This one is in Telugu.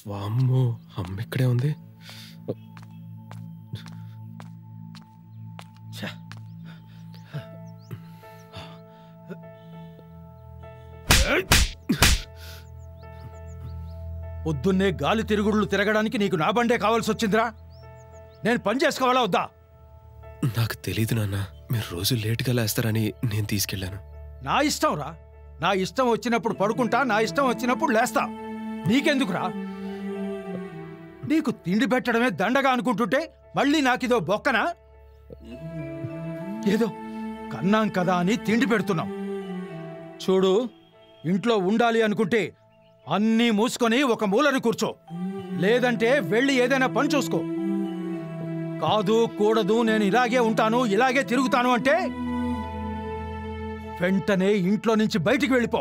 వామ్మో, అమ్మ ఇక్కడే ఉంది. పొద్దున్నే గాలి తిరుగుళ్ళు తిరగడానికి నీకు నా బండే కావాల్సి వచ్చిందిరా? నేను పని చేసుకోవాలా వద్దా? నాకు తెలీదు నాన్న, మీరు రోజు లేట్గా లేస్తారని నేను తీసుకెళ్ళాను. నా ఇష్టం రా. నా ఇష్టం వచ్చినప్పుడు పడుకుంటా, నా ఇష్టం వచ్చినప్పుడు లేస్తా. నీకెందుకురా? నీకు తిండి పెట్టడమే దండగా అనుకుంటుంటే మళ్ళీ నాకిదో బొక్కనా? ఏదో కన్నాం కదా అని తిండి పెడుతున్నాం. చూడు, ఇంట్లో ఉండాలి అనుకుంటే అన్నీ మూసుకొని ఒక మూలను కూర్చో. లేదంటే వెళ్ళి ఏదైనా పని చూసుకో. కాదు కూడదు, నేను ఇలాగే ఉంటాను, ఇలాగే తిరుగుతాను అంటే వెంటనే ఇంట్లో నుంచి బయటికి వెళ్ళిపో.